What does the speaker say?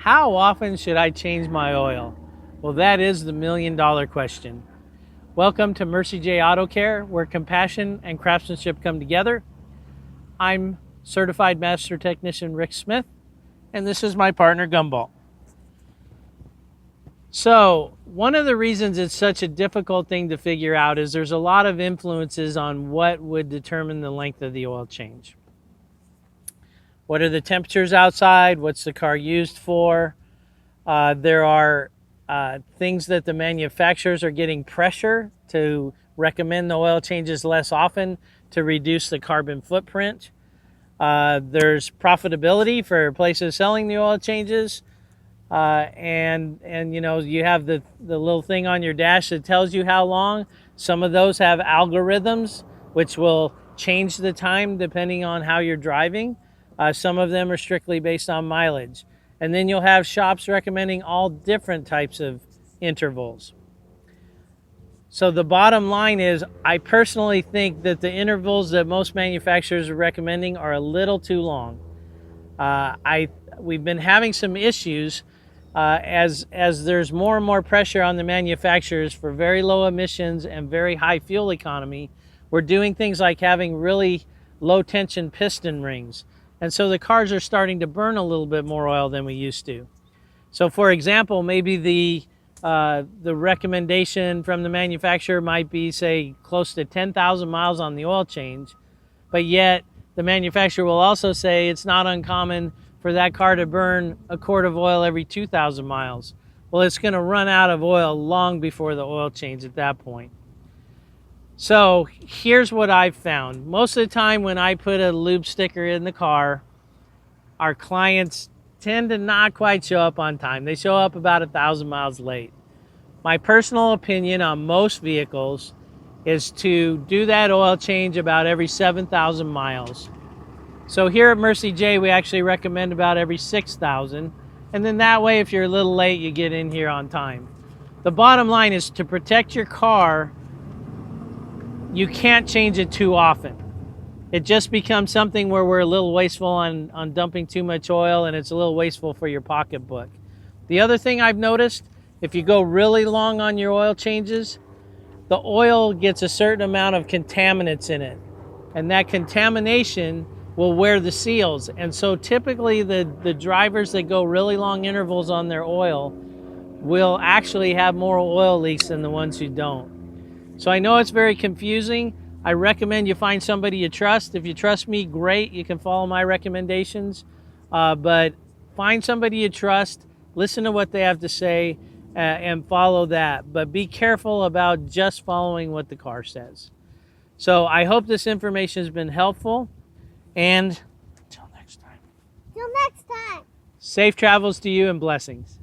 How often should I change my oil? Well, that is the million-dollar question. Welcome to Mercie J Auto Care, where compassion and craftsmanship come together. I'm Certified Master Technician Rick Smith, and this is my partner Gumball. So, one of the reasons it's such a difficult thing to figure out is there's a lot of influences on what would determine the length of the oil change. What are the temperatures outside? What's the car used for? There are things that the manufacturers are getting pressure to recommend the oil changes less often to reduce the carbon footprint. There's profitability for places selling the oil changes. And you know, you have the little thing on your dash that tells you how long. Some of those have algorithms which will change the time depending on how you're driving. Some of them are strictly based on mileage. And then you'll have shops recommending all different types of intervals. So the bottom line is, I personally think that the intervals that most manufacturers are recommending are a little too long. We've been having some issues as there's more and more pressure on the manufacturers for very low emissions and very high fuel economy. We're doing things like having really low tension piston rings. And so the cars are starting to burn a little bit more oil than we used to. So for example, maybe the recommendation from the manufacturer might be, say, close to 10,000 miles on the oil change, but yet the manufacturer will also say it's not uncommon for that car to burn a quart of oil every 2,000 miles. Well, it's going to run out of oil long before the oil change at that point. So here's what I've found. Most of the time when I put a lube sticker in the car, our clients tend to not quite show up on time. They show up about 1,000 miles late. My personal opinion on most vehicles is to do that oil change about every 7,000 miles. So here at Mercie J, we actually recommend about every 6,000. And then that way, if you're a little late, you get in here on time. The bottom line is, to protect your car, you can't change it too often. It just becomes something where we're a little wasteful on dumping too much oil, and it's a little wasteful for your pocketbook. The other thing I've noticed, if you go really long on your oil changes, the oil gets a certain amount of contaminants in it, and that contamination will wear the seals. And so typically the drivers that go really long intervals on their oil will actually have more oil leaks than the ones who don't. So I know it's very confusing. I recommend you find somebody you trust. If you trust me, great, you can follow my recommendations. But find somebody you trust, listen to what they have to say, and follow that. But be careful about just following what the car says. So I hope this information has been helpful. And until next time. Till next time. Safe travels to you and blessings.